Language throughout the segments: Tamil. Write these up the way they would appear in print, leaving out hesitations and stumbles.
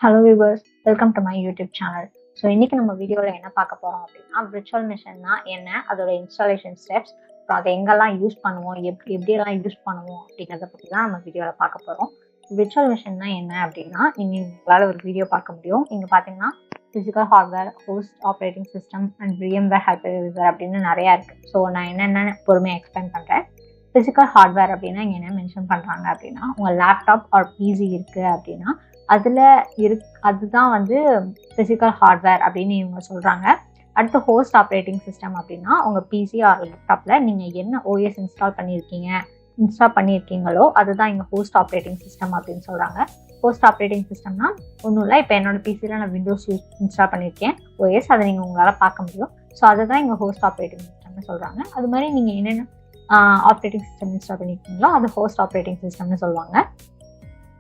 Hello viewers, welcome to my YouTube channel. So இன்றைக்கி நம்ம வீடியோவில் என்ன பார்க்க போகிறோம் அப்படின்னா, விர்ச்சுவல் மிஷின்னா என்ன, அதோட இன்ஸ்டாலேஷன் ஸ்டெப்ஸ், அப்புறம் அதை எங்கெல்லாம் யூஸ் பண்ணுவோம், எப்படியெல்லாம் யூஸ் பண்ணுவோம் அப்படிங்கிறத பற்றி தான் நம்ம வீடியோவில் பார்க்க போகிறோம். விர்ச்சுவல் மிஷின்னா என்ன அப்படின்னா, நீங்கள் உங்களால் ஒரு வீடியோ பார்க்க முடியும். இங்கே பார்த்தீங்கன்னா physical hardware, host operating system and VMware hypervisor அப்படின்னு நிறையா இருக்குது. ஸோ நான் என்னென்ன பொறுமையாக எக்ஸ்பிளைன் பண்ணுறேன். ஃபிசிக்கல் ஹார்ட்வேர் அப்படின்னா இங்கே என்ன மென்ஷன் பண்ணுறாங்க அப்படின்னா, உங்கள் லேப்டாப் ஆர் பிசி இருக்குது அப்படின்னா அதில் அதுதான் வந்து ஃபிசிக்கல் ஹார்ட்வேர் அப்படின்னு இவங்க சொல்கிறாங்க. அடுத்து ஹோஸ்ட் ஆப்ரேட்டிங் சிஸ்டம் அப்படின்னா உங்கள் பிசி ஆர் லேப்டாப்பில் நீங்கள் என்ன ஓஎஸ் இன்ஸ்டால் பண்ணியிருக்கீங்களோ அதுதான் இங்கே ஹோஸ்ட் ஆப்ரேட்டிங் சிஸ்டம் அப்படின்னு சொல்கிறாங்க. ஹோஸ்ட் ஆப்ரேட்டிங் சிஸ்டம்னா ஒன்றும் இல்லை, இப்போ என்னோட பிசியில் நான் விண்டோஸ் இன்ஸ்டால் பண்ணியிருக்கேன் ஓஎஸ், அதை நீங்கள் உங்களால் பார்க்க முடியும். ஸோ அதுதான் இங்கே ஹோஸ்ட் ஆப்ரேட்டிங் சிஸ்டம்னு சொல்கிறாங்க. அது மாதிரி நீங்கள் என்னென்ன ஆப்ரேட்டிங் சிஸ்டம் இன்ஸ்டால் பண்ணியிருக்கீங்களோ அது ஹோஸ்ட் ஆப்ரேட்டிங் சிஸ்டம்னு சொல்லுவாங்க.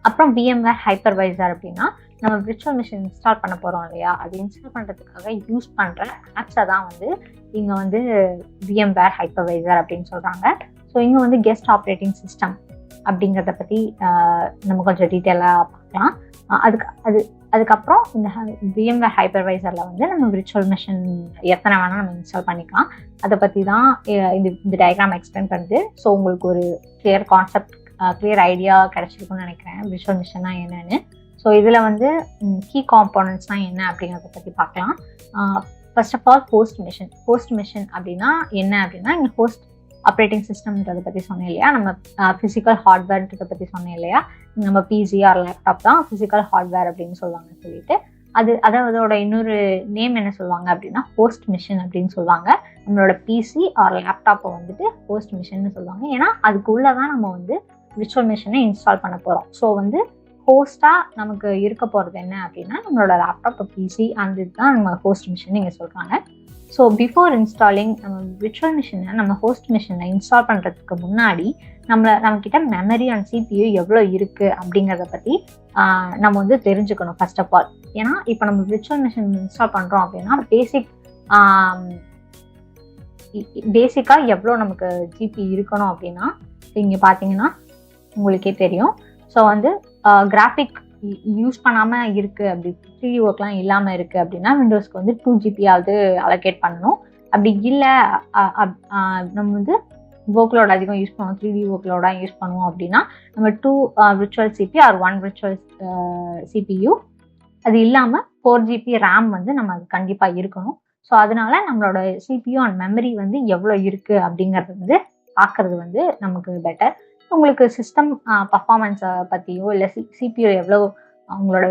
அப்புறம் VMware ஹைப்பர்வைசர் அப்படின்னா நம்ம விர்ச்சுவல் மிஷின் இன்ஸ்டால் பண்ண போகிறோம் இல்லையா, அது இன்ஸ்டால் பண்ணுறதுக்காக யூஸ் பண்ணுற ஆப்ஸை தான் வந்து இங்கே வந்து VMware ஹைப்பர்வைசர் அப்படின்னு சொல்கிறாங்க. ஸோ இங்கே வந்து கெஸ்ட் ஆப்ரேட்டிங் சிஸ்டம் அப்படிங்கிறத பற்றி நம்ம கொஞ்சம் டீட்டெயிலாக பார்க்கலாம். அதுக்கப்புறம் இந்த VMware ஹைப்பர்வைசரில் வந்து நம்ம விர்ச்சுவல் மிஷின் எத்தனை வேணால் நம்ம இன்ஸ்டால் பண்ணிக்கலாம். அதை பற்றி தான் இந்த டயக்ராம் எக்ஸ்பிளைன் பண்ணுது. ஸோ உங்களுக்கு ஒரு கிளியர் ஐடியா கிடைச்சிருக்குன்னு நினைக்கிறேன் விர்ச்சுவல் மிஷின்னா என்னன்னு. ஸோ இதில் வந்து கீ காம்போனன்ட்ஸ்னால் என்ன அப்படிங்கிறத பற்றி பார்க்கலாம். First of all host machine அப்படின்னா என்ன அப்படின்னா, இங்கே ஹோஸ்ட் ஆப்ரேட்டிங் சிஸ்டம்ன்றதை பற்றி சொன்னேன் இல்லையா, நம்ம ஃபிசிக்கல் ஹார்ட்வேர்ன்றதை பற்றி சொன்னேன் இல்லையா, நம்ம பிசி ஆர் லேப்டாப் தான் ஃபிசிக்கல் ஹார்ட்வேர் அப்படின்னு சொல்லுவாங்க சொல்லிட்டு, அதோட இன்னொரு நேம் என்ன சொல்லுவாங்க அப்படின்னா ஹோஸ்ட் மிஷின் அப்படின்னு சொல்லுவாங்க. நம்மளோட பிசி ஆர் லேப்டாப்பை வந்துட்டு ஹோஸ்ட் மிஷின்னு சொல்லுவாங்க. ஏன்னா அதுக்குள்ளே தான் நம்ம வந்து விர்ச்சுவல் மிஷினை இன்ஸ்டால் பண்ண போகிறோம். ஸோ வந்து ஹோஸ்ட்டாக நமக்கு இருக்க போகிறது என்ன அப்படின்னா நம்மளோட லேப்டாப் பிசி, அந்த இதுதான் நம்ம ஹோஸ்ட் மிஷின் இங்கே சொல்கிறாங்க. ஸோ பிஃபோர் இன்ஸ்டாலிங் நம்ம விர்ச்சுவல் மிஷினை நம்ம ஹோஸ்ட் மிஷினை இன்ஸ்டால் பண்ணுறதுக்கு முன்னாடி நம்மக்கிட்ட மெமரி அண்ட் CPU எவ்வளோ இருக்குது அப்படிங்கிறத பற்றி நம்ம வந்து தெரிஞ்சுக்கணும் ஃபர்ஸ்ட் ஆஃப் ஆல். ஏன்னா இப்போ நம்ம விர்ச்சுவல் மிஷின் இன்ஸ்டால் பண்ணுறோம் அப்படின்னா பேசிக்காக எவ்வளோ நமக்கு ஜிபி இருக்கணும் அப்படின்னா இங்கே பார்த்தீங்கன்னா உங்களுக்கே தெரியும். ஸோ வந்து கிராஃபிக் யூஸ் பண்ணாமல் இருக்குது, அப்படி 3D ஒர்க்லாம் இல்லாமல் இருக்குது அப்படின்னா விண்டோஸ்க்கு வந்து 2 GB அலோகேட் பண்ணணும். அப்படி இல்லை நம்ம வந்து ஒர்க்லோட் அதிகம் யூஸ் பண்ணுவோம், 3D ஒர்க்லோடாக யூஸ் பண்ணுவோம் அப்படின்னா நம்ம 2 virtual CPU or 1 virtual CPU, அது இல்லாமல் 4 GB RAM வந்து நம்ம அது கண்டிப்பாக இருக்கணும். ஸோ அதனால நம்மளோட CPU அண்ட் மெமரி வந்து எவ்வளோ இருக்குது அப்படிங்கிறது வந்து பார்க்குறது வந்து நமக்கு பெட்டர். உங்களுக்கு சிஸ்டம் பர்ஃபார்மன்ஸை பற்றியோ இல்லை CPU எவ்வளோ அவங்களோட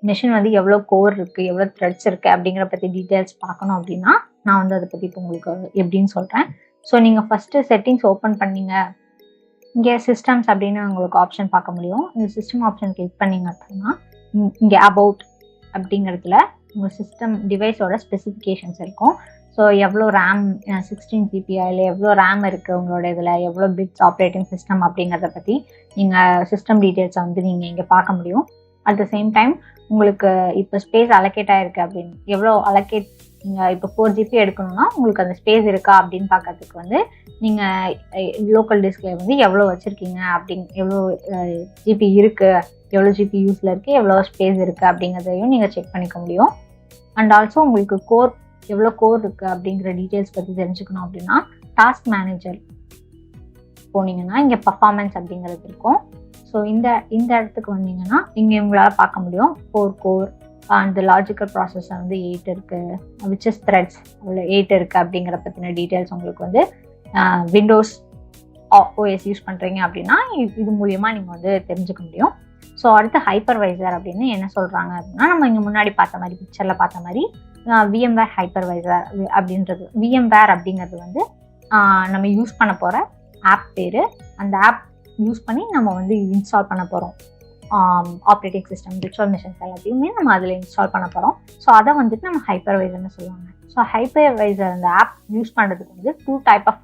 மிஷின் வந்து எவ்வளோ கோர் இருக்குது, எவ்வளோ த்ரெட்ஸ் இருக்குது அப்படிங்கிற பற்றி டீட்டெயில்ஸ் பார்க்கணும் அப்படின்னா நான் வந்து அதை பற்றி இப்போ உங்களுக்கு எப்படின்னு சொல்கிறேன். ஸோ நீங்கள் ஃபஸ்ட்டு செட்டிங்ஸ் ஓப்பன் பண்ணீங்க, இங்கே சிஸ்டம்ஸ் அப்படின்னு உங்களுக்கு ஆப்ஷன் பார்க்க முடியும். இந்த சிஸ்டம் ஆப்ஷன் கிளிக் பண்ணிங்க அப்படின்னா இங்கே அபவுட் அப்படிங்கிறதுல உங்கள் சிஸ்டம் டிவைஸோட ஸ்பெசிஃபிகேஷன்ஸ் இருக்கும். ஸோ எவ்வளோ ரேம் 16 GB இல்லை எவ்வளோ ரேம் இருக்குது உங்களோட இதில், எவ்வளோ பிட்ஸ் ஆப்ரேட்டிங் சிஸ்டம் அப்படிங்கிறத பற்றி நீங்கள் சிஸ்டம் டீட்டெயில்ஸை வந்து நீங்கள் இங்கே பார்க்க முடியும். அட் த சேம் டைம் உங்களுக்கு இப்போ ஸ்பேஸ் அலோகேட் ஆகிருக்கு அப்படின்னு எவ்வளோ நீங்கள் இப்போ 4 GB எடுக்கணும்னா உங்களுக்கு அந்த ஸ்பேஸ் இருக்கா அப்படின்னு பார்க்கறதுக்கு வந்து நீங்கள் லோக்கல் டிஸ்கில் வந்து எவ்வளோ வச்சுருக்கீங்க எவ்வளோ ஜிபி இருக்குது, எவ்வளோ ஜிபி யூஸில் இருக்குது, எவ்வளோ ஸ்பேஸ் இருக்குது அப்படிங்கிறதையும் நீங்கள் செக் பண்ணிக்க முடியும். அண்ட் ஆல்சோ உங்களுக்கு எவ்வளோ கோர் இருக்குது அப்படிங்கிற டீட்டெயில்ஸ் பற்றி தெரிஞ்சுக்கணும் அப்படின்னா டாஸ்க் மேனேஜர் போனீங்கன்னா இங்கே பர்ஃபார்மன்ஸ் அப்படிங்கிறது இருக்கும். ஸோ இந்த இடத்துக்கு வந்தீங்கன்னா இங்கே உங்களால் பார்க்க முடியும் 4 கோர் அண்ட் லாஜிக்கல் ப்ராசஸர் வந்து 8 இருக்குது, விச் இஸ் த்ரெட்ஸ் அவ்வளோ 8 இருக்குது அப்படிங்கிற பற்றின டீட்டெயில்ஸ் உங்களுக்கு வந்து விண்டோஸ் OS யூஸ் பண்ணுறீங்க அப்படின்னா இது மூலியமாக நீங்கள் வந்து தெரிஞ்சுக்க முடியும். ஸோ அடுத்து ஹைப்பர்வைசர் அப்படின்னு என்ன சொல்கிறாங்க அப்படின்னா, நம்ம இங்கே முன்னாடி பார்த்த மாதிரி பிக்சரில் பார்த்த மாதிரி VMware ஹைப்பர்வைசர் அப்படின்றது, VMware அப்படிங்கிறது வந்து நம்ம யூஸ் பண்ண போகிற ஆப் பேர். அந்த ஆப் யூஸ் பண்ணி நம்ம வந்து இன்ஸ்டால் பண்ண போகிறோம் ஆப்ரேட்டிங் சிஸ்டம், விர்ச்சுவல் மிஷின்ஸ் எல்லாத்தையுமே நம்ம அதில் இன்ஸ்டால் பண்ண போகிறோம். ஸோ அதை வந்துட்டு நம்ம ஹைப்பர்வைசர்னு சொல்லுவாங்க. ஸோ ஹைப்பர்வைசர் அந்த ஆப் யூஸ் பண்ணுறதுக்கு வந்து 2 டைப் ஆஃப்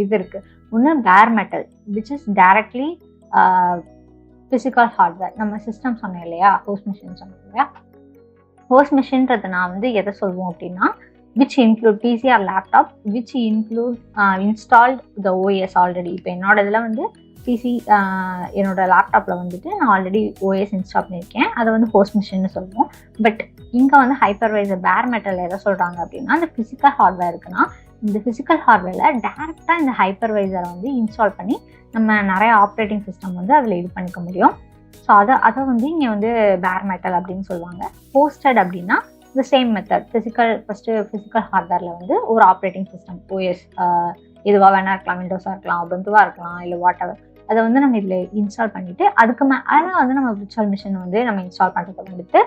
இது இருக்குது. ஒன்று பேர் metal, which is directly physical hardware. நம்ம சிஸ்டம் சொன்னேன் இல்லையா, ஹோஸ்ட் மிஷின் சொன்னோம் இல்லையா, ஹோஸ்ட் மிஷின்றது நான் வந்து எதை சொல்லுவோம் அப்படின்னா which include PC or laptop which include installed the OS already. இப்போ என்னோட இதில் வந்து பிசி என்னோட லேப்டாப்பில் வந்துட்டு நான் ஆல்ரெடி ஓஎஸ் இன்ஸ்டால் பண்ணியிருக்கேன். அதை வந்து ஹோஸ்ட் மிஷின்னு சொல்லுவோம். பட் இங்கே வந்து ஹைப்பர்வைசர் பேர் மெட்டல் எதை சொல்கிறாங்க அப்படின்னா, இந்த ஃபிசிக்கல் ஹார்ட்வேர் இருக்குன்னா இந்த ஃபிசிக்கல் ஹார்ட்வேரில் டேரெக்டாக இந்த ஹைப்பர்வைசரை வந்து இன்ஸ்டால் பண்ணி நம்ம நிறைய ஆப்ரேட்டிங் சிஸ்டம் வந்து அதில் இது பண்ணிக்க முடியும். ஸோ அதை வந்து இங்கே வந்து பேர் மெட்டல் அப்படின்னு சொல்லுவாங்க. ஹோஸ்டட் அப்படின்னா இந்த சேம் மெத்தட் ஃபஸ்ட்டு ஃபிசிக்கல் ஹார்ட்வேரில் வந்து ஒரு ஆப்ரேட்டிங் சிஸ்டம் ஓஎஸ் எதுவாக வேணா இருக்கலாம், விண்டோஸாக இருக்கலாம், உபுண்டுவாக இருக்கலாம், இல்லை வாட் எவர், அதை வந்து நம்ம இதில் இன்ஸ்டால் பண்ணிவிட்டு அதுக்கு மேலே வந்து நம்ம விர்ச்சுவல் மிஷின் வந்து நம்ம இன்ஸ்டால் பண்ணுறதை வந்துட்டு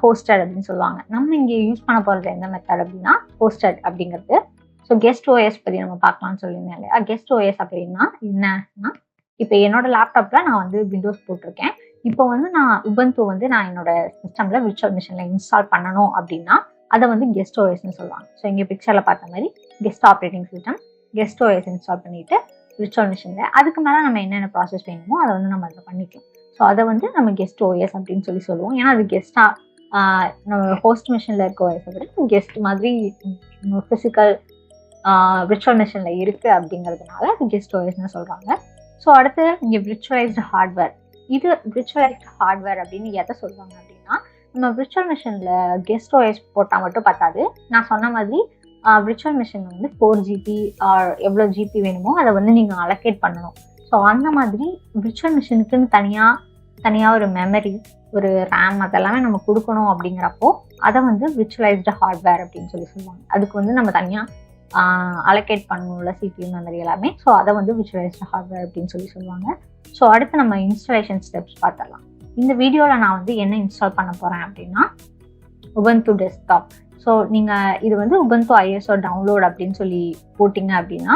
ஹோஸ்டட் அப்படின்னு சொல்லுவாங்க. நம்ம இங்கே யூஸ் பண்ண போகிறது எந்த மெத்தட் அப்படின்னா ஹோஸ்டட் அப்படிங்கிறது. ஸோ கெஸ்ட் ஓஎஸ் பற்றி நம்ம பார்க்கலாம்னு சொல்லியிருந்தேன் இல்லையா. கெஸ்ட் ஓஎஸ் அப்படின்னா என்னன்னா, இப்போ என்னோட லேப்டாப்பில் நான் வந்து விண்டோஸ் போட்டிருக்கேன். இப்போ வந்து நான் உபுண்டு வந்து நான் என்னோட சிஸ்டமில் விர்ச்சுவல் மிஷினில் இன்ஸ்டால் பண்ணணும் அப்படின்னா அதை வந்து கெஸ்ட் ஓஎஸ்ன்னு சொல்லுவாங்க. ஸோ இங்கே பிக்சரில் பார்த்த மாதிரி guest operating system guest OS install பண்ணிவிட்டு விர்ச்சுவல் மிஷினில் அதுக்கு மேலே நம்ம என்னென்ன ப்ராசஸ் வேணுமோ அதை வந்து நம்ம அதை பண்ணிக்கலாம். ஸோ அதை வந்து நம்ம கெஸ்ட் ஓஎஸ் அப்படின்னு சொல்லுவோம். ஏன்னா அது கெஸ்ட்டாக நம்ம ஹோஸ்ட் மிஷினில் இருக்க ஓஎஸை விட கெஸ்ட் மாதிரி ஃபிசிக்கல் விர்ச்சுவல் மிஷினில் இருக்குது அப்படிங்கிறதுனால அது கெஸ்ட் ஓஎஸ்ன்னு சொல்கிறாங்க. ஸோ அடுத்து இங்கே விர்ச்சுவலைஸ்டு ஹார்ட்வேர். இது விர்ச்சுவலைஸ்டு ஹார்ட்வேர் அப்படின்னு எதை சொல்லுவாங்க அப்படின்னா, நம்ம விர்ச்சுவல் மிஷினில் கெஸ்ட் ஓஎஸ் போட்டால் மட்டும் பத்தாது. நான் சொன்ன மாதிரி விர்ச்சுவல் மிஷின் வந்து 4GB எவ்வளோ ஜிபி வேணுமோ அதை வந்து நீங்கள் அலோகேட் பண்ணணும். ஸோ அந்த மாதிரி விர்ச்சுவல் மிஷினுக்குன்னு தனியாக ஒரு மெமரி, ஒரு ரேம் அதெல்லாமே நம்ம கொடுக்கணும். அப்படிங்கிறப்போ அதை வந்து விர்ச்சுவலைஸ்டு ஹார்ட்வேர் அப்படின்னு சொல்லுவாங்க. அதுக்கு வந்து நம்ம தனியாக அலோகேட் பண்ணணும்ல சிபியூ மெமரி எல்லாமே. ஸோ அதை வந்து விர்ச்சுவலைஸ்டு ஹார்ட்வேர் அப்படின்னு சொல்லுவாங்க. ஸோ அடுத்து நம்ம இன்ஸ்டாலேஷன் ஸ்டெப்ஸ் பார்த்துடலாம். இந்த வீடியோவில் நான் வந்து என்ன இன்ஸ்டால் பண்ண போகிறேன் அப்படின்னா உபுண்டு டெஸ்க்டாப். ஸோ நீங்கள் இது வந்து உபுண்டு ISO டவுன்லோட் அப்படின்னு சொல்லி போட்டிங்க அப்படின்னா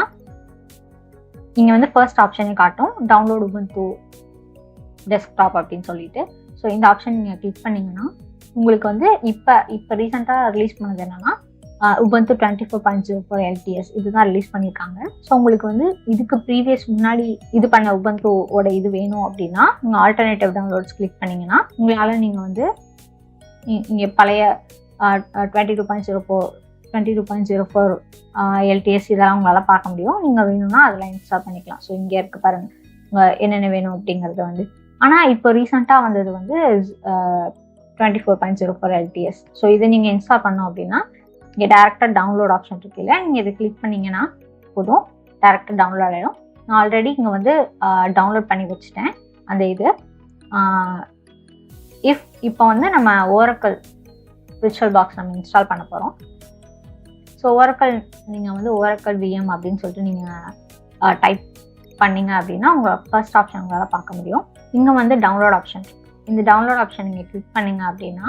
நீங்கள் வந்து ஃபர்ஸ்ட் ஆப்ஷனே காட்டும், டவுன்லோட் உபுண்டு டெஸ்க்டாப் அப்படின்னு சொல்லிட்டு. ஸோ இந்த ஆப்ஷன் நீங்கள் கிளிக் பண்ணிங்கன்னா உங்களுக்கு வந்து இப்போ ரீசெண்டாக ரிலீஸ் பண்ணது என்னென்னா உபுண்டு 24.04 LTS இதுதான் ரிலீஸ் பண்ணியிருக்காங்க. ஸோ உங்களுக்கு வந்து இதுக்கு ப்ரீவியஸ் முன்னாடி இது பண்ண உபுண்டுவோட இது வேணும் அப்படின்னா நீங்கள் ஆல்டர்னேட்டிவ் டவுன்லோட்ஸ் கிளிக் பண்ணிங்கன்னா உங்களால் நீங்கள் வந்து இங்கே பழைய 22.04 LTS இதெல்லாம் உங்களால் பார்க்க முடியும். நீங்கள் வேணும்னா அதெல்லாம் இன்ஸ்டால் பண்ணிக்கலாம். ஸோ இங்கே இருக்க பாருங்கள் உங்கள் என்னென்ன வேணும் அப்படிங்கிறது வந்து. ஆனால் இப்போ ரீசெண்டாக வந்தது வந்து 24.04 LTS. ஸோ இதை நீங்கள் இன்ஸ்டால் பண்ணோம் அப்படின்னா இங்கே டேரெக்டாக டவுன்லோட் ஆப்ஷன் இருக்கு இல்லை, நீங்கள் இதை கிளிக் பண்ணிங்கன்னா போதும், டேரெக்டாக டவுன்லோட் ஆகிடும். நான் ஆல்ரெடி இங்கே வந்து டவுன்லோட் பண்ணி வச்சுட்டேன் அந்த இது. இப்போ வந்து நம்ம ஓரக்கல் விர்ச்சுவல் பாக்ஸ் நம்ம இன்ஸ்டால் பண்ண போகிறோம். ஸோ ஓரக்கல் நீங்கள் வந்து ஓரக்கல் VM அப்படின்னு சொல்லிட்டு நீங்கள் டைப் பண்ணிங்க அப்படின்னா உங்கள் ஃபர்ஸ்ட் ஆப்ஷன் உங்களால் பார்க்க முடியும். இங்கே வந்து டவுன்லோட் ஆப்ஷன், இந்த டவுன்லோட் ஆப்ஷன் நீங்கள் கிளிக் பண்ணிங்க அப்படின்னா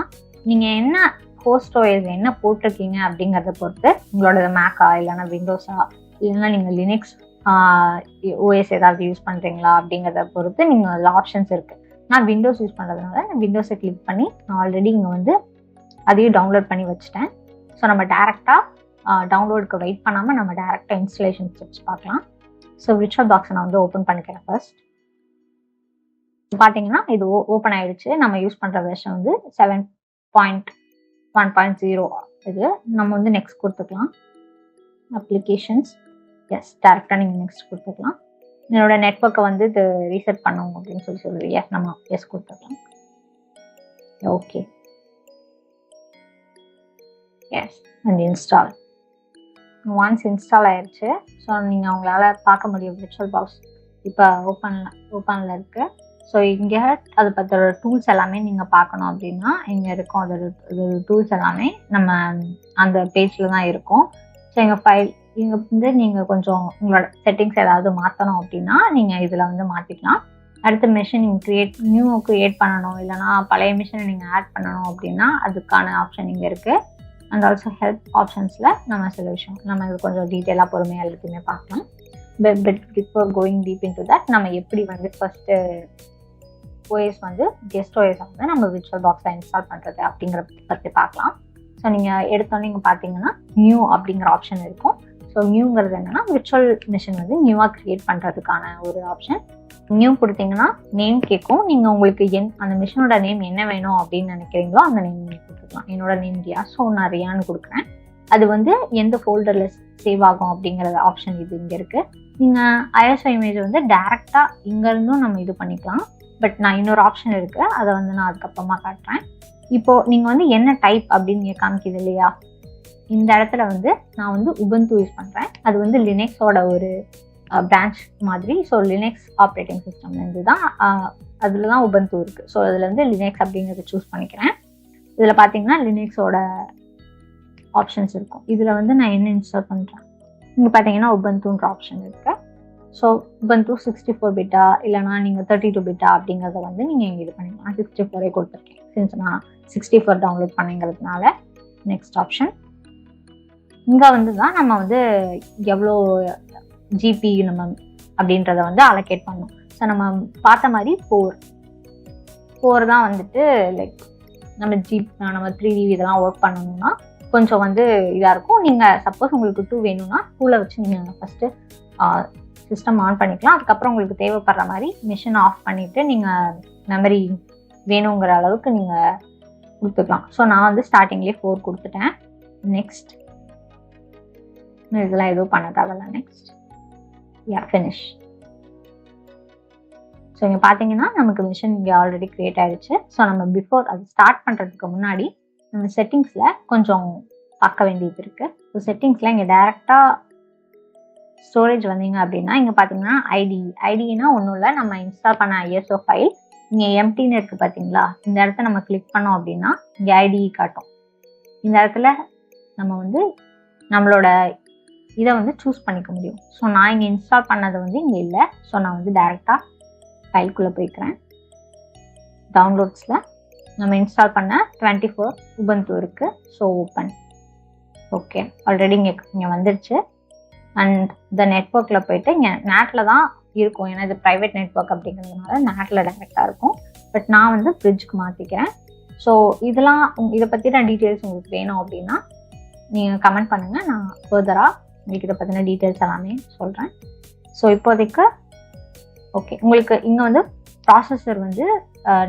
நீங்கள் என்ன ஹோஸ்ட் ஓஎஸ் என்ன போட்டிருக்கீங்க அப்படிங்கிறத பொறுத்து உங்களோட மேக்கா இல்லைன்னா விண்டோஸா இல்லைன்னா நீங்கள் லினக்ஸ் ஓஎஸ் ஏதாவது யூஸ் பண்ணுறீங்களா அப்படிங்கிறத பொறுத்து நீங்கள் அதில் ஆப்ஷன்ஸ் இருக்குது. நான் விண்டோஸ் யூஸ் பண்ணுறதுனால நான் விண்டோஸை கிளிக் பண்ணி நான் ஆல்ரெடி இங்கே வந்து அதையும் டவுன்லோட் பண்ணி வச்சுட்டேன். ஸோ நம்ம டேரெக்டாக டவுன்லோடுக்கு வெயிட் பண்ணாமல் நம்ம டேரெக்டாக இன்ஸ்டலேஷன் ஸ்டெப்ஸ் பார்க்கலாம். ஸோ விர்ச்சுவல் பாக்ஸை நான் வந்து ஓப்பன் பண்ணிக்கிறேன். ஃபர்ஸ்ட் பார்த்தீங்கன்னா இது ஓப்பன் ஆகிடுச்சு. நம்ம யூஸ் பண்ணுற வெர்ஷன் வந்து 7.1.0 இது. நம்ம வந்து நெக்ஸ்ட் கொடுத்துக்கலாம். அப்ளிகேஷன்ஸ் எஸ், டேரெக்டாக நீங்கள் நெக்ஸ்ட் கொடுத்துக்கலாம். என்னோட நெட்ஒர்க்கை வந்து இது ரீசெட் பண்ணணும் அப்படின்னு சொல்லுவீங்க, நம்ம எஸ் கொடுத்துக்கலாம். Okay yes and install. Once install ஆயிடுச்சு. ஸோ நீங்கள் உங்களால் பார்க்க முடியும் விர்ச்சுவல் பாக்ஸ் இப்போ ஓப்பனில் இருக்குது. ஸோ இங்கே அதை பற்றின டூல்ஸ் எல்லாமே நீங்கள் பார்க்கணும் அப்படின்னா இங்கே இருக்கும். அதோட டூல்ஸ் எல்லாமே நம்ம அந்த பேஜில் தான் இருக்கும். ஸோ எங்கள் ஃபைல் இங்கே வந்து நீங்கள் கொஞ்சம் உங்களோட செட்டிங்ஸ் ஏதாவது மாற்றணும் அப்படின்னா நீங்கள் இதில் வந்து மாற்றிக்கலாம். அடுத்த மிஷின் நீங்கள் நியூ க்ரியேட் பண்ணணும் இல்லைனா பழைய மிஷினை நீங்கள் ஆட் பண்ணணும் அப்படின்னா அதுக்கான ஆப்ஷன் இங்கே இருக்குது. அண்ட் ஆல்சோ ஹெல்ப் ஆப்ஷன்ஸில் நம்ம சில விஷயம் நம்ம இது கொஞ்சம் டீட்டெயிலாக பொறுமையாக எல்லாத்தையுமே பார்க்கலாம். But before going deep in to that நம்ம எப்படி வந்து ஃபஸ்ட்டு ஓஎஸ் வந்து கெஸ்ட் ஓஎஸ் வந்து நம்ம விர்ச்சுவல் பாக்ஸை இன்ஸ்டால் பண்ணுறது அப்படிங்கிறத பற்றி பார்க்கலாம். ஸோ நீங்கள் எடுத்தோன்னே நீங்கள் பார்த்தீங்கன்னா நியூ அப்படிங்கிற ஆப்ஷன் இருக்கும். ஸோ நியூங்கிறது என்னென்னா விர்ச்சுவல் மிஷின் வந்து நியூவாக க்ரியேட் பண்ணுறதுக்கான ஒரு ஆப்ஷன். நியூ கொடுத்தீங்கன்னா நேம் கேட்கும். நீங்கள் உங்களுக்கு அந்த மிஷினோட நேம் என்ன வேணும் அப்படின்னு நினைக்கிறீங்களோ அந்த நேம் நீங்கள் கொடுத்துக்கலாம். என்னோட நேம் ரியா, ஸோ நான் ரியான்னு கொடுக்குறேன். அது வந்து எந்த ஃபோல்டரில் சேவ் ஆகும் அப்படிங்கிற ஆப்ஷன் இது இங்கே இருக்குது. நீங்கள் ஐஎஸ்ஓ இமேஜ் வந்து டேரெக்டாக இங்கேருந்தும் நம்ம இது பண்ணிக்கலாம். பட் நான் இன்னொரு ஆப்ஷன் இருக்குது, அதை வந்து நான் அதுக்கப்புறமா காட்டுறேன். இப்போது நீங்கள் வந்து என்ன டைப் அப்படின்னு நீங்கள் காமிக்கிது இல்லையா, இந்த இடத்துல வந்து நான் வந்து உபுண்டு யூஸ் பண்ணுறேன். அது வந்து லினக்ஸோட ஒரு பிரான்ச் மாதிரி. ஸோ லினக்ஸ் ஆப்ரேட்டிங் சிஸ்டம்லேருந்து தான் அதில் தான் உபுண்டு இருக்குது. ஸோ அதில் வந்து லினக்ஸ் அப்படிங்கிறத சூஸ் பண்ணிக்கிறேன். இதில் பார்த்தீங்கன்னா லினக்ஸோட ஆப்ஷன்ஸ் இருக்கும். இதில் வந்து நான் என்ன இன்ஸ்டால் பண்ணுறேன், இங்கே பார்த்தீங்கன்னா உபுண்டுன்ற ஆப்ஷன் இருக்குது. ஸோ உபுண்டு 64 பிட்டா இல்லைனா நீங்கள் 32 பிட்டா அப்படிங்கிறத வந்து நீங்கள் இது பண்ணிக்கலாம். 64 கொடுத்துருக்கேன் சின்ஸ் நான் 64 டவுன்லோட் பண்ணிங்கிறதுனால. நெக்ஸ்ட் ஆப்ஷன் இங்கே வந்து தான் நம்ம வந்து எவ்வளோ ஜிபி நம்ம அப்படின்றத வந்து அலோகேட் பண்ணணும். ஸோ நம்ம பார்த்த மாதிரி 4 தான் வந்துட்டு லைக் நம்ம 3D இதெல்லாம் ஒர்க் பண்ணணும்னா கொஞ்சம் வந்து இதாக இருக்கும். நீங்கள் சப்போஸ் உங்களுக்கு 2 வேணும்னா 2ல வச்சு நீங்கள் ஃபஸ்ட்டு சிஸ்டம் ஆன் பண்ணிக்கலாம். அதுக்கப்புறம் உங்களுக்கு தேவைப்படுற மாதிரி மிஷின் ஆஃப் பண்ணிவிட்டு நீங்கள் மெமரி வேணுங்கிற அளவுக்கு நீங்கள் கொடுத்துக்கலாம். ஸோ நான் வந்து ஸ்டார்டிங்லேயே 4 கொடுத்துட்டேன். நெக்ஸ்ட் இதெல்லாம் எதுவும் பண்ண தேவையில்ல. Next finish. ஸோ இங்கே பார்த்தீங்கன்னா நமக்கு மிஷின் இங்கே ஆல்ரெடி க்ரியேட் ஆகிடுச்சு. ஸோ நம்ம பிஃபோர் அது ஸ்டார்ட் பண்ணுறதுக்கு முன்னாடி நம்ம செட்டிங்ஸில் கொஞ்சம் பார்க்க வேண்டியது இருக்குது. ஸோ செட்டிங்ஸில் இங்கே டேரெக்டாக ஸ்டோரேஜ் வந்தீங்க அப்படின்னா இங்கே பார்த்தீங்கன்னா ஐடினா ஒன்றும் இல்லை, நம்ம இன்ஸ்டால் பண்ண ஐஎஸ்ஓ ஃபைல் இங்கே எம்டின்னு இருக்குது பார்த்தீங்களா. இந்த இடத்த நம்ம கிளிக் பண்ணோம் அப்படின்னா இங்கே ஐடி காட்டும். இந்த இடத்துல நம்ம வந்து நம்மளோட இதை வந்து சூஸ் பண்ணிக்க முடியும். ஸோ நான் இங்கே இன்ஸ்டால் பண்ணது வந்து இங்கே இல்லை. ஸோ நான் வந்து டேரெக்டாக ஃபைல்குள்ளே போய்க்கிறேன். டவுன்லோட்ஸில் நம்ம இன்ஸ்டால் பண்ண 24 உபுண்டு இருக்குது. So open. ஓகே, ஆல்ரெடி இங்கே வந்துருச்சு. அண்ட் இந்த நெட்ஒர்க்கில் போயிட்டு இங்கே நேட்டில் தான் இருக்கும், ஏன்னா இது ப்ரைவேட் நெட்ஒர்க் அப்படிங்கிறதுனால நேட்டில் டேரெக்டாக இருக்கும். பட் நான் வந்து ஃப்ரிட்ஜுக்கு மாற்றிக்கிறேன். ஸோ இதெல்லாம் இதை பற்றின டீட்டெயில்ஸ் உங்களுக்கு வேணும் அப்படின்னா நீங்கள் கமெண்ட் பண்ணுங்கள், நான் ஃபர்தராக உங்களுக்கு இதை பற்றின டீட்டெயில்ஸ் எல்லாமே சொல்கிறேன். ஸோ இப்போதைக்கு ஓகே, உங்களுக்கு இங்கே வந்து ப்ராசஸர் வந்து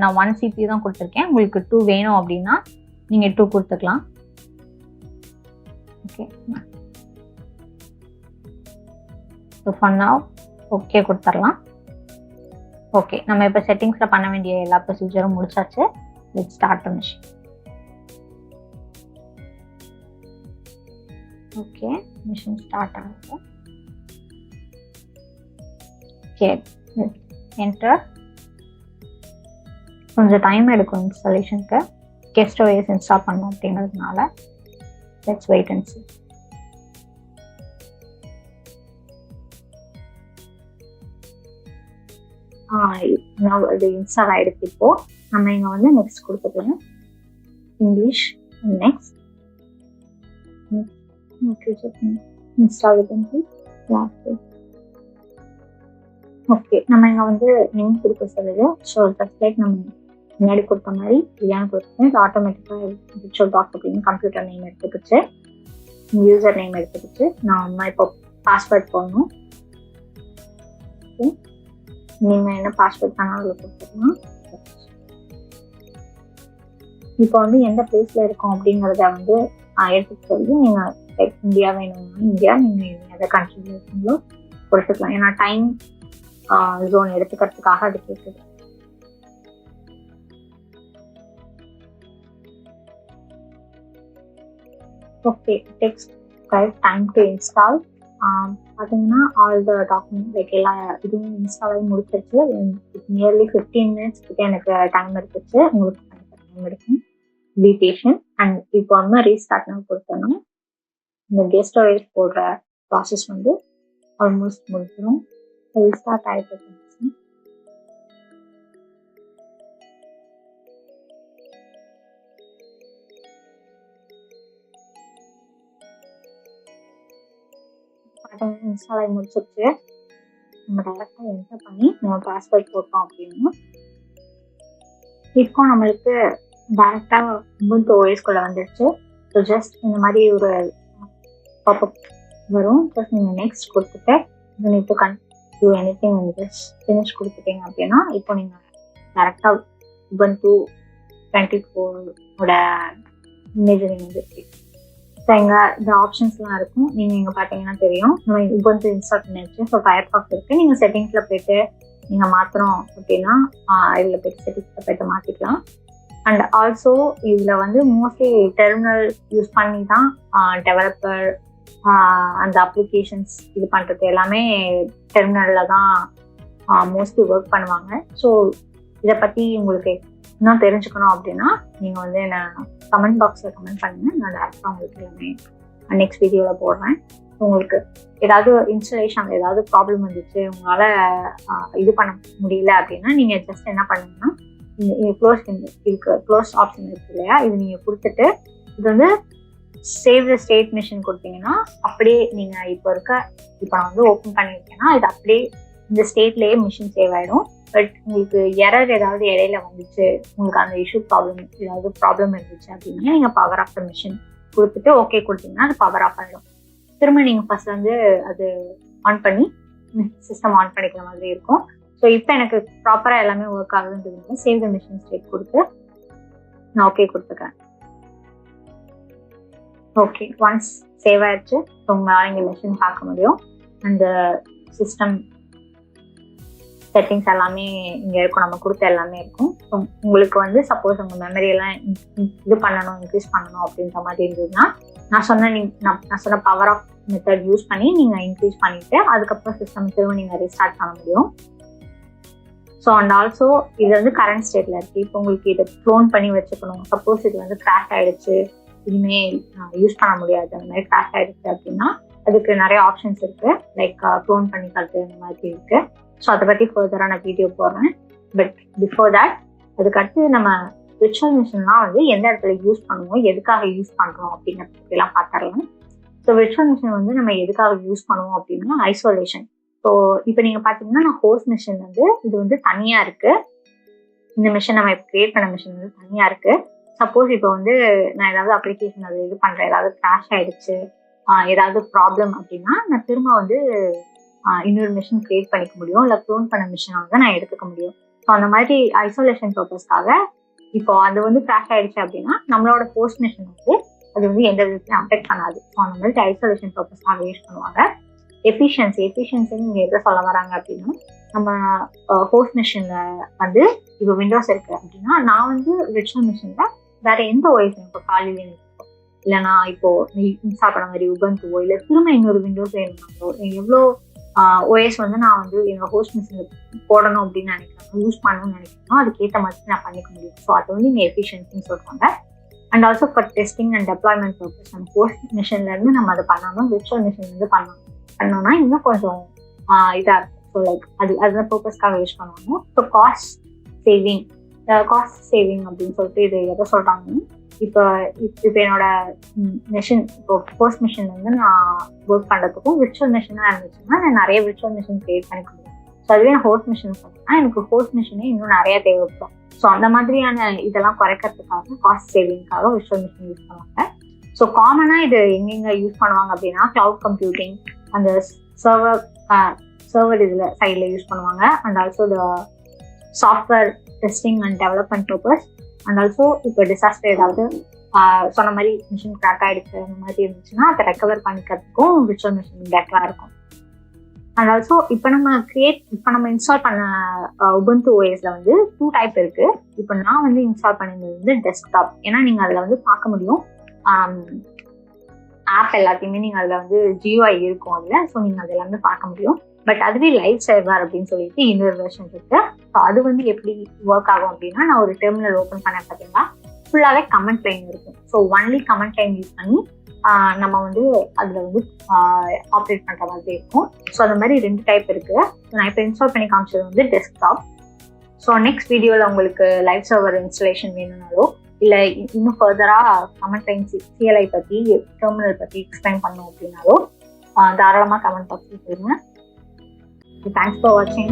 நான் 1 CPU தான் கொடுத்துருக்கேன். உங்களுக்கு 2 வேணும் அப்படின்னா நீங்கள் 2 கொடுத்துக்கலாம். Okay, so for now okay கொடுத்துடலாம். ஓகே, நம்ம இப்போ செட்டிங்ஸில் பண்ண வேண்டிய எல்லா ப்ரொசீஜரும் முடிச்சாச்சு. Let's start the machine. Okay, machine start ஆகுது. Okay, enter. கொஞ்சம் டைம் எடுக்கும் இன்ஸ்டாலேஷனுக்கு, கெஸ்ட் ஓஎஸ் இன்ஸ்டால் பண்ணோம் அப்படிங்கிறதுனால. Let's wait and see. அது இன்ஸ்டால் ஆகிடுச்சு. இப்போ நம்ம இங்கே வந்து நெக்ஸ்ட் கொடுத்துக்கலாம். English next. இன்ஸ்டால் பண்ணி ஓகே, நம்ம இங்கே வந்து நேம் கொடுக்க சொல்லுது. ஸோ ஜஸ்ட் லைக் நம்ம முன்னாடி கொடுத்த மாதிரி இல்லையான்னு கொடுத்துருக்கேன். இது ஆட்டோமேட்டிக்காக விர்ச்சுவல் பாக்ஸ் அப்படின்னு கம்ப்யூட்டர் நேம் எடுத்துக்கிச்சு, யூசர் நேம் எடுத்துக்கிச்சு. நம்ம இப்போ பாஸ்வேர்ட் போடணும். ஓகே, நீங்கள் என்ன பாஸ்வேர்ட் பண்ணாலும் கொடுத்துக்கலாம். இப்போ வந்து எந்த பிளேஸில் இருக்கோம் அப்படிங்கிறத வந்து எடுத்துக்க சொல்லி நீங்கள் லைக் இந்தியா வேணும்னா இந்தியா, நீங்கள் எந்த கண்ட்ரியில் இருக்கீங்களோ கொடுத்துக்கலாம். ஏன்னா டைம் ஜோன் எடுத்துக்கிறதுக்காக அது கேட்குது. Okay, text time to install. பார்த்தீங்கன்னா ஆல் த டாக்குமெண்ட் லைக் எல்லா இதுவும் இன்ஸ்டால் ஆகி முடிச்சிருச்சு. நியர்லி 15 minutes கிட்ட எனக்கு டைம் எடுத்துச்சு. உங்களுக்கு டைம் எடுக்கும். B patient. அண்ட் இப்போ வந்து ரீஸ்டார்ட் நான் கொடுத்தோன்னா இந்த கெஸ்ட் ஓஎஸ் போடுற ப்ராசஸ் வந்து ஆல்மோஸ்ட் முடிச்சிடும். ரீஸ்டார்ட் ஆகிட்டு இருந்துச்சு. இன்ஸ்டால் ஆகி முடிச்சிருச்சு. நம்ம டேரெக்டாக என்டர் பண்ணி நம்ம பாஸ்வேர்ட் போட்டோம் அப்படின்னா இப்போ நம்மளுக்கு டேரெக்டாக உபுண்டு ஓஎஸ்குள்ளே வந்துடுச்சு. ஸோ ஜஸ்ட் இந்த மாதிரி ஒரு பாப்அப் வரும். ஜஸ்ட் நீங்கள் நெக்ஸ்ட் கொடுத்துட்டு இப்போ do anything in this finish கொடுத்துட்டீங்க அப்படின்னா இப்போ நீங்கள் டேரெக்டாக உபுண்டு 24 ஓட இமேஜ் நீங்கள் வந்து ஸோ இங்கே இந்த ஆப்ஷன்ஸ்லாம் இருக்கும். நீங்கள் இங்கே பார்த்தீங்கன்னா தெரியும், நம்ம உபுண்டு இன்ஸ்டால் பண்ணிடுச்சு. ஸோ ஃபயர்ஃபாக்ஸ் இருக்குது. நீங்கள் செட்டிங்ஸில் போய்ட்டு நீங்கள் மாற்றணும் அப்படின்னா இதில் போய்ட்டு செட்டிங்ஸில் போய்ட்டு மாற்றிக்கலாம். அண்ட் ஆல்சோ இதில் வந்து மோஸ்ட்லி டெர்மினல் யூஸ் பண்ணி தான் டெவலப்பர் அந்த அப்ளிகேஷன்ஸ் இது பண்ணுறது எல்லாமே டெர்மினலில் தான் மோஸ்ட்லி ஒர்க் பண்ணுவாங்க. ஸோ இதை பற்றி உங்களுக்கு இன்னும் தெரிஞ்சுக்கணும் அப்படின்னா நீங்கள் வந்து என்ன கமெண்ட் பாக்ஸில் கமெண்ட் பண்ணுங்கள். நான் டேரெக்டாக உங்களுக்கு எல்லாமே நெக்ஸ்ட் வீடியோவில் போடுறேன். உங்களுக்கு ஏதாவது இன்ஸ்டலேஷன் ஏதாவது ப்ராப்ளம் வந்துச்சு, உங்களால் இது பண்ண முடியல அப்படின்னா நீங்கள் ஜஸ்ட் என்ன பண்ணுங்கன்னா க்ளோஸ் இருக்கு, க்ளோஸ் ஆப்ஷன் இருக்கு இல்லையா, இது நீங்கள் கொடுத்துட்டு இது வந்து சேவ் த ஸ்டேட் மிஷின் கொடுத்தீங்கன்னா அப்படியே நீங்கள் இப்போ நான் வந்து ஓப்பன் பண்ணியிருக்கேன்னா இது அப்படியே இந்த ஸ்டேட்லேயே மிஷின் சேவ் ஆகிடும். பட் உங்களுக்கு எரர் ஏதாவது இடையில வந்துச்சு, உங்களுக்கு அந்த இஷ்யூ ஏதாவது ப்ராப்ளம் இருந்துச்சு அப்படின்னா நீங்கள் பவர் ஆஃப் த மிஷின் கொடுத்துட்டு ஓகே கொடுத்தீங்கன்னா அது பவர் ஆஃப் ஆகிடும். திரும்ப நீங்கள் ஃபர்ஸ்ட் வந்து அது ஆன் பண்ணி சிஸ்டம் ஆன் பண்ணிக்கிற மாதிரி இருக்கும். ஸோ இப்போ எனக்கு ப்ராப்பராக எல்லாமே ஒர்க் ஆகுதுன்றதுனால சேவ் த மிஷின் ஸ்டேட் கொடுத்து நான் ஓகே கொடுத்துக்கிறேன். ஓகே, ஒன்ஸ் சேவ் ஆயிடுச்சு. ஸோ உங்களால் இங்கே மிஷின் பார்க்க முடியும். அந்த சிஸ்டம் செட்டிங்ஸ் எல்லாமே இங்கே இருக்கும், நம்ம கொடுத்த எல்லாமே இருக்கும். ஸோ உங்களுக்கு வந்து சப்போஸ் உங்கள் மெமரியெல்லாம் இது பண்ணணும், இன்க்ரீஸ் பண்ணணும் அப்படின்ற மாதிரி இருந்ததுன்னா நான் சொன்ன பவர் ஆஃப் மெத்தட் யூஸ் பண்ணி நீங்கள் இன்க்ரீஸ் பண்ணிவிட்டு அதுக்கப்புறம் சிஸ்டம் திரும்ப நீங்கள் ரீஸ்டார்ட் பண்ண முடியும். ஸோ அண்ட் ஆல்சோ இது வந்து கரண்ட் ஸ்டேட்டில் இருக்குது. இப்போ உங்களுக்கு இதை க்ளோன் பண்ணி வச்சுக்கணும். சப்போஸ் இது வந்து கிராஷ் ஆகிடுச்சு, இனிமேல் யூஸ் பண்ண முடியாது, அந்த மாதிரி கிராஷ் ஆகிடுச்சு அப்படின்னா அதுக்கு நிறைய ஆப்ஷன்ஸ் இருக்குது. லைக் க்ளோன் பண்ணிக்கிறது இந்த மாதிரி இருக்குது. ஸோ அதை பற்றி ஃபர்தராக நான் வீடியோ போடுறேன். பட் பிஃபோர் தேட் அதுக்கடுத்து நம்ம விர்ச்சுவல் மிஷின்லாம் வந்து எந்த இடத்துல யூஸ் பண்ணுவோம், எதுக்காக யூஸ் பண்ணுறோம் அப்படிங்கிறதுலாம் பார்த்துடலாம். ஸோ விர்ச்சுவல் மிஷின் வந்து நம்ம எதுக்காக யூஸ் பண்ணுவோம் அப்படின்னா ஐசோலேஷன். ஸோ இப்போ நீங்கள் பார்த்தீங்கன்னா நான் ஹோஸ்ட் மிஷின் வந்து இது வந்து தனியாக இருக்குது. இந்த மிஷின் நம்ம இப்போ கிரியேட் பண்ண மிஷின் வந்து தனியாக இருக்குது. சப்போஸ் இப்போ வந்து நான் ஏதாவது அப்ளிகேஷன் அது இது பண்ணுறேன், ஏதாவது கிராஷ் ஆகிடுச்சு, ஏதாவது ப்ராப்ளம் அப்படின்னா நான் திரும்ப வந்து இன்னொரு மிஷின் கிரியேட் பண்ணிக்க முடியும், இல்லை க்ளோன் பண்ண மிஷினை வந்து நான் எடுத்துக்க முடியும். ஸோ அந்த மாதிரி ஐசோலேஷன் பர்பஸ்க்காக இப்போ அது வந்து கிராஷ் ஆகிடுச்சு அப்படின்னா நம்மளோட ஹோஸ்ட் மிஷின் வந்து அது வந்து எந்த விதத்துலையும் அஃபெக்ட் பண்ணாது. ஸோ அந்த மாதிரி ஐசோலேஷன் பர்பஸ்க்காக யூஸ் பண்ணுவாங்க. எஃபிஷியன்சின்னு இங்கே எதை சொல்ல வராங்க அப்படின்னா நம்ம ஹோஸ்ட் மிஷினில் வந்து இப்போ விண்டோஸ் இருக்குது அப்படின்னா நான் வந்து விர்ச்சுவல் மிஷினில் வேறு எந்த ஓஎஸ் இப்போ காலையில் இருக்கும், இல்லைனா இப்போது இன்ஸ்டால் பண்ண மாதிரி உபுண்டுவோ இல்லை திரும்ப இன்னொரு விண்டோஸ் வேணும்னாலோ எவ்வளோ ஓஎஸ் வந்து நான் வந்து என்னோட ஹோஸ்ட் மிஷினில் போடணும் அப்படின்னு நினைக்கிறேன், யூஸ் பண்ணணும்னு நினைக்கிறேன், அதுக்கேற்ற மாதிரி நான் பண்ணிக்க முடியும். ஸோ அது வந்து இங்கே எஃபிஷியன்சின்னு சொல்கிறாங்க. And also for testing and deployment purpose நம்ம ஹோஸ்ட் மிஷின்லேருந்து நம்ம அதை பண்ணாமல் விர்ச்சுவல் மிஷின்லேருந்து பண்ணோம்னா இன்னும் கொஞ்சம் இதாக இருக்கும். ஸோ லைக் அது பர்பஸ்க்காக யூஸ் பண்ணுவாங்க. ஸோ காஸ்ட் சேவிங் அப்படின்னு சொல்லிட்டு இது எதை சொல்கிறாங்கன்னா இப்போ என்னோட மிஷின் இப்போ ஹோஸ்ட் மிஷின் வந்து நான் ஒர்க் பண்ணுறதுக்கும் விர்ச்சுவல் மிஷினாக இருந்துச்சுன்னா நான் நிறைய விர்ச்சுவல் மிஷின் கிரியேட் பண்ணிக்க முடியும். ஸோ அதுவே நான் ஹோஸ்ட் மிஷின் சொன்னேன்னா எனக்கு ஹோஸ்ட் மிஷினே இன்னும் நிறைய தேவைப்படும். ஸோ அந்த மாதிரியான இதெல்லாம் குறைக்கிறதுக்காக காஸ்ட் சேவிங்காக விர்ச்சுவல் மிஷின் யூஸ் பண்ணுவாங்க. ஸோ காமனாக இது எங்கெங்கே யூஸ் பண்ணுவாங்க அப்படின்னா கிளவுட் கம்ப்யூட்டிங், அந்த சர்வர் இதில் சைடில் யூஸ் பண்ணுவாங்க. And also the software testing and development purpose. And also இப்போ டிசாஸ்டர் ஏதாவது சொன்ன மாதிரி மிஷின் கிராக் ஆகிடுச்சு அந்த மாதிரி இருந்துச்சுன்னா அதை ரெக்கவர் பண்ணிக்கிறதுக்கும் விர்ச்சுவல் மிஷின் பெட்டராக இருக்கும். அண்ட் ஆல்சோ இப்போ நம்ம இன்ஸ்டால் பண்ண உபுண்டு ஓஎஸ்ல வந்து 2 டைப் இருக்குது. இப்போ நான் வந்து இன்ஸ்டால் பண்ணியிருந்தது வந்து டெஸ்க்டாப். ஏன்னா நீங்கள் அதில் வந்து பார்க்க முடியும் ஆப் எல்லாத்தையுமே நீங்கள் அதில் வந்து GUI இருக்கும் அதில். ஸோ நீங்கள் அதில் வந்து பார்க்க முடியும். பட் அதுவே லைவ் சர்வர் அப்படின்னு சொல்லிட்டு இன்னொரு வெர்ஷன் இருக்கு. ஸோ அது வந்து எப்படி ஒர்க் ஆகும் அப்படின்னா நான் ஒரு டெர்மினல் ஓப்பன் பண்ண பார்த்தீங்கன்னா ஃபுல்லாகவே கமெண்ட் லைன் இருக்கும். So only comment line use பண்ணி நம்ம வந்து அதில் வந்து ஆப்ரேட் பண்ணுற மாதிரி இருக்கும். ஸோ அந்த மாதிரி 2 டைப் இருக்குது. நான் இப்போ இன்ஸ்டால் பண்ணி காமிச்சது வந்து டெஸ்க்டாப். ஸோ நெக்ஸ்ட் வீடியோவில் உங்களுக்கு லைவ் சர்வர் இன்ஸ்டலேஷன் வேணும்னாலோ இல்லை இன்னும் ஃபர்தராக கமெண்ட் லைன் CLI பற்றி டெர்மினல் பற்றி எக்ஸ்பிளைன் பண்ணணும் அப்படின்னாலோ தாராளமாக கமெண்ட் பாக்ஸில் சொல்லுங்கள். Thanks for watching.